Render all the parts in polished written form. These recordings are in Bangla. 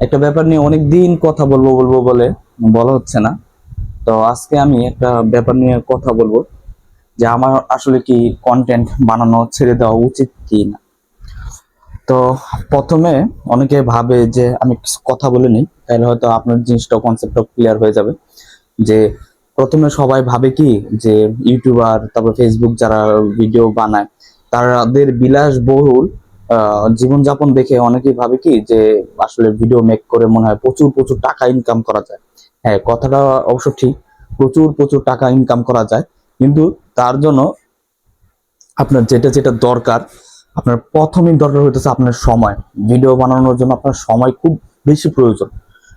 একটা ব্যাপার নিয়ে অনেক দিন কথা বলবো বলবো বলে বলা হচ্ছে না। তো আজকে আমি একটা ব্যাপার নিয়ে কথা বলবো যে আমার আসলে কি কন্টেন্ট বানানো ছেড়ে দেওয়া উচিত কি না। তো প্রথমে অনেকে ভাবে যে আমি কিছু কথা বলে নিই, তাহলে হয়তো আপনার জিনিসটা কনসেপ্টটা ক্লিয়ার হয়ে যাবে। যে প্রথমে সবাই ভাবে কি যে ইউটিউবার তারপর ফেসবুক যারা ভিডিও বানায় তাদের বিলাসবহুল জীবনযাপন দেখে অনেকেই ভাবে কি যে আসলে ভিডিও মেক করে মনে হয় প্রচুর প্রচুর টাকা ইনকাম করা যায়। হ্যাঁ, কথাটা অবশ্য ঠিক, প্রচুর প্রচুর টাকা ইনকাম করা যায়, কিন্তু তার জন্য আপনার যেটা যেটা দরকার, আপনার প্রথমেই দরকার হইতেছে আপনার সময়। ভিডিও বানানোর জন্য আপনার সময় খুব বেশি প্রয়োজন।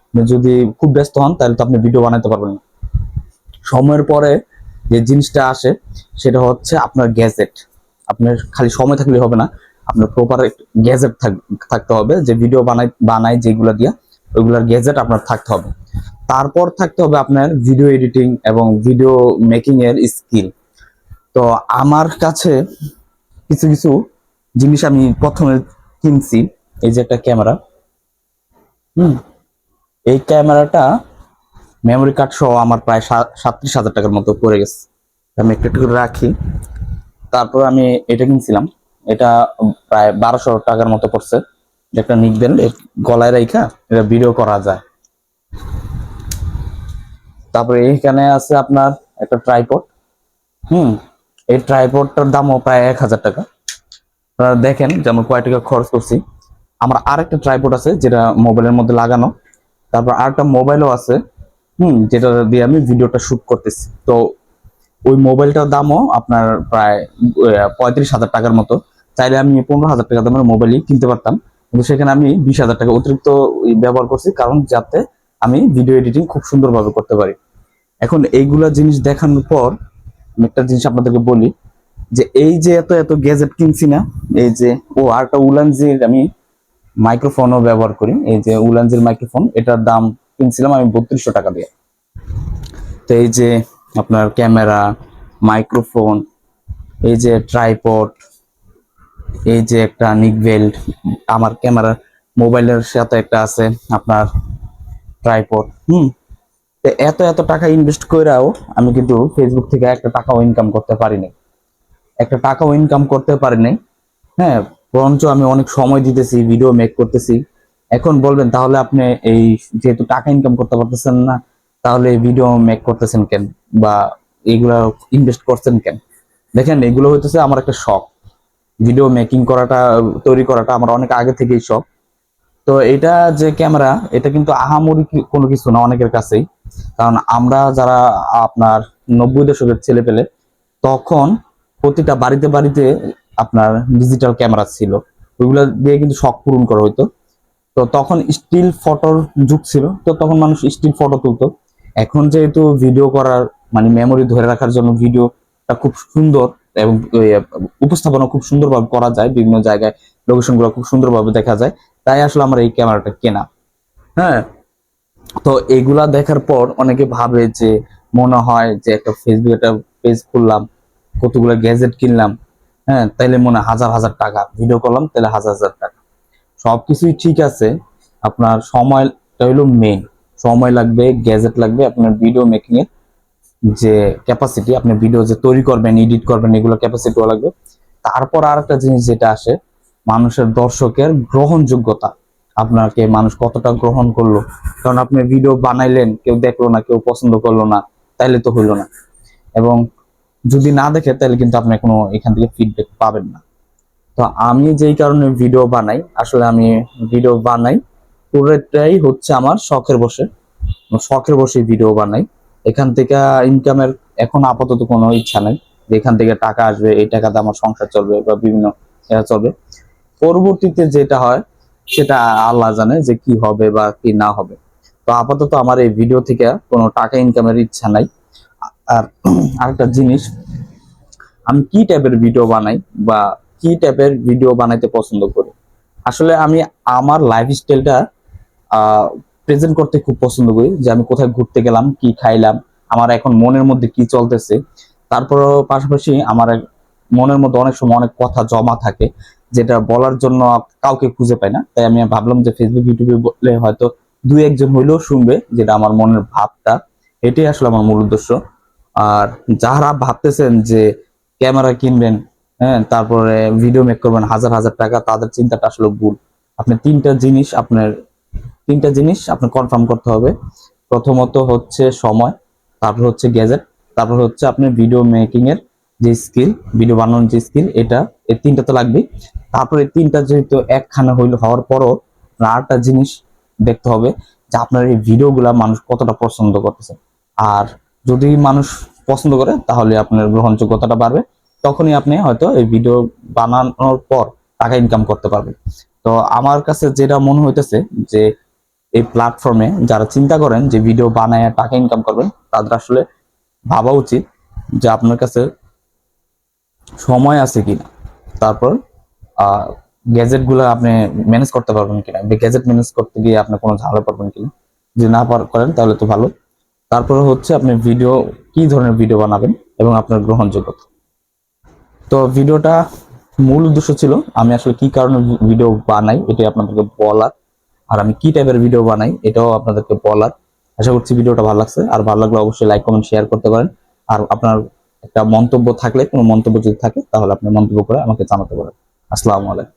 আপনি যদি খুব ব্যস্ত হন তাহলে তো আপনি ভিডিও বানাতে পারবেন না। সময়ের পরে যে জিনিসটা আসে সেটা হচ্ছে আপনার গ্যাজেট। আপনার খালি সময় থাকলে হবে না, আপনার প্রপার গ্যাজেট থাকতে হবে, যে ভিডিও বানায় যেগুলো দিয়া ওইগুলার গ্যাজেট আপনার থাকতে হবে। তারপর থাকতে হবে আপনার ভিডিও এডিটিং এবং ভিডিও মেকিং এর স্কিল। তো আমার কাছে কিছু কিছু জিনিস আমি প্রথমে কিনছি। এই যে একটা ক্যামেরা, হুম, এই ক্যামেরাটা মেমোরি কার্ড সহ আমার প্রায় 37,000 টাকার মতো পড়ে গেছে। আমি একটু একটু করে রাখি। তারপর আমি এটা কিনছিলাম, এটা প্রায় 1200 টাকার মতো পড়ছে। একটা নিক ব্যান্ড, গলায় রাইখা এটা ভিডিও করা যায়। তারপরে এখানে আছে আপনার একটা ট্রাইপড। হুম, এই ট্রাইপডটার দামও প্রায় 1000 টাকা। আপনারা দেখেন যে আমরা কয় টাকা খরচ করছি। আমার আরেকটা ট্রাইপড আছে যেটা মোবাইলের মধ্যে লাগানো। তারপর আরেকটা মোবাইলও আছে, যেটা দিয়ে আমি ভিডিওটা শুট করতেছি। তো ওই মোবাইলটার দামও আপনার প্রায় 35,000 টাকার মতো। চাইলে আমি 15,000 টাকা দামের মোবাইলই কিনতে পারতাম, কিন্তু সেখানে আমি 20,000 টাকা অতিরিক্ত ব্যবহার করছি, কারণ যাতে আমি ভিডিও এডিটিং খুব সুন্দরভাবে করতে পারি। এখন এইগুলা জিনিস দেখানোর পর আমি একটা জিনিস আপনাদেরকে বলি, যে এই যে এত এত গ্যাজেট কিনছি না, এই যে আর একটা উলানজির আমি মাইক্রোফোনও ব্যবহার করি। এই যে উলানজির মাইক্রোফোন, এটার দাম কিনছিলাম আমি 3200 টাকা দিয়ে। তো এই যে আপনার ক্যামেরা, মাইক্রোফোন, এই যে ট্রাইপড, এই যে একটা নিক বেল্ট, আমার ক্যামেরা মোবাইলের সাথে একটা আছে আপনার ট্রাইপড। তো এত এত টাকা ইনভেস্ট কইরাও আমি কিন্তু ফেসবুক থেকে একটা টাকাও ইনকাম করতে পারিনি, একটা টাকাও ইনকাম করতে পারিনি। হ্যাঁ, বরঞ্চ আমি অনেক সময় দিতেছি, ভিডিও মেক করতেছি। এখন বলবেন তাহলে আপনি এই যেহেতু টাকা ইনকাম করতে পারতেছেন না, তাহলে ভিডিও মেক করতেছেন কেন বা এগুলা ইনভেস্ট করছেন কেন? দেখেন, এগুলো হইতেছে আমার একটা শখ। ভিডিও মেকিং করাটা, তৈরি করাটা আমার অনেক আগে থেকেই শখ। তো এটা যে ক্যামেরা, এটা কিন্তু আহামরি কোনো কিছু না অনেকের কাছেই। কারণ আমরা যারা আপনার 90 দশকের ছেলে পেলে, তখন প্রতিটা বাড়িতে বাড়িতে আপনার ডিজিটাল ক্যামেরা ছিল, ওইগুলো দিয়ে কিন্তু শখ পূরণ করা হইতো। তো তখন স্টিল ফটোর যুগ ছিল, তো তখন মানুষ স্টিল ফটো তুলতো। এখন যেহেতু ভিডিও করার মানে মেমোরি ধরে রাখার জন্য ভিডিওটা খুব সুন্দর এবং উপস্থাপনা খুব সুন্দরভাবে করা যায়, বিভিন্ন জায়গায় লোকেশন গুলো খুব সুন্দরভাবে দেখা যায়, তাই আসলে আমার এই ক্যামেরাটা কেনা। হ্যাঁ, তো এগুলা দেখার পর অনেকে ভাবে যে, মনে হয় যে একটা ফেসবুক একটা পেজ খুললাম, কতগুলো গ্যাজেট কিনলাম, হ্যাঁ, তাইলে মনে হয় হাজার হাজার টাকা ভিডিও করলাম, তাহলে হাজার হাজার টাকা। সবকিছুই ঠিক আছে, আপনার সময়টা হলো মেইন। সময় লাগবে, গ্যাজেট লাগবে, আপনার ভিডিও মেকিং এর যে ক্যাপাসিটি, আপনি ভিডিও যে তৈরি করবেন, এডিট করবেন, এগুলো ক্যাপাসিটিও লাগবে। তারপর আর একটা জিনিস যেটা আসে, মানুষের, দর্শকের গ্রহণযোগ্যতা। আপনাকে মানুষ কতটা গ্রহণ করলো। কারণ আপনি ভিডিও বানাইলেন, কেউ দেখলো না, কেউ পছন্দ করলো না, তাইলে তো হইলো না। এবং যদি না দেখে তাহলে কিন্তু আপনি কোনো এখান থেকে ফিডব্যাক পাবেন না। তো আমি যেই কারণে ভিডিও বানাই, আসলে আমি ভিডিও বানাই পুরোটাই হচ্ছে আমার শখের বসে ভিডিও বানাই। এখান থেকে ইনকামের এখন আপাতত কোনো ইচ্ছা নাই যে এখান থেকে টাকা আসবে, এই টাকাতে আমার সংসার চলবে বা বিভিন্ন চলবে। পরবর্তীতে যেটা হয় সেটা আল্লাহ জানে যে কি হবে বা কি না হবে। তো আপাতত আমার এই ভিডিও থেকে কোনো টাকা ইনকামের ইচ্ছা নাই। আর আরেকটা জিনিস, আমি কি টাইপের ভিডিও বানাই বা কি টাইপের ভিডিও বানাইতে পছন্দ করি, আসলে আমি আমার লাইফস্টাইলটা প্রেজেন্ট করতে খুব পছন্দ করি। যে আমি কোথায় ঘুরতে গেলাম, কি খাইলাম, আমার এখন মনের মধ্যে কি চলতেছে। তারপরও পাশাপাশি আমার মনের মধ্যে অনেক সময় অনেক কথা জমা থাকে, যেটা বলার জন্য কাউকে খুঁজে পাই না। তাই আমি ভাবলাম যে ফেসবুক ইউটিউবে বললে হয়তো দুই একজন হইলেও শুনবে, যেটা আমার মনের ভাবটা, এটাই আসলে আমার মূল উদ্দেশ্য। আর যারা ভাবতেছেন যে ক্যামেরা কিনবেন, হ্যাঁ, তারপরে ভিডিও মেক করবেন হাজার হাজার টাকা, তাদের চিন্তাটা আসলে ভুল। আপনি তিনটা জিনিস আপনার কনফার্ম করতে হবে। প্রথমত হচ্ছে সময়, তারপর হচ্ছে গ্যাজেট, তারপর হচ্ছে আপনার ভিডিও মেকিং এর যে স্কিল, ভিডিও বানানোর যে স্কিল, এই তিনটা তো লাগবেই। তারপর এই তিনটা যেহেতু একখানে হওয়ার পরও আরেকটা জিনিস দেখতে হবে যে আপনার এই ভিডিওগুলা মানুষ কতটা পছন্দ করতেছে। আর যদি মানুষ পছন্দ করে তাহলে আপনার গ্রহণযোগ্যতাটা বাড়বে, তখনই আপনি হয়তো এই ভিডিও বানানোর পর টাকা ইনকাম করতে পারবেন। তো আমার কাছে যেটা মনে হইতেছে যে এই প্ল্যাটফর্মে যারা চিন্তা করেন যে ভিডিও বানায় টাকা ইনকাম করবেন, তাদের আসলে ভাবা উচিত যে আপনার কাছে সময় আছে কিনা, তারপর গ্যাজেট গুলো আপনি ম্যানেজ করতে পারবেন কিনা, গ্যাজেট ম্যানেজ করতে গিয়ে আপনি কোনো ঝামেলা পারবেন কিনা। যদি না করেন তাহলে তো ভালো। তারপরে হচ্ছে আপনি কি ধরনের ভিডিও বানাবেন এবং আপনার গ্রহণযোগ্যতা। তো ভিডিওটা মূল উদ্দেশ্য ছিল আমি আসলে কি কারণে ভিডিও বানাই এটাই আপনাদেরকে বলার, আর আমি কি টাইপের ভিডিও বানাই এটাও আপনাদেরকে বলার। আশা করছি ভিডিওটা ভালো লাগছে, আর ভালো লাগলে অবশ্যই লাইক কমেন্ট শেয়ার করতে পারেন। আর আপনার একটা মন্তব্য থাকলে, কোনো মন্তব্য যদি থাকে তাহলে আপনি মন্তব্য করে আমাকে জানাতে পারেন। আসসালামু আলাইকুম।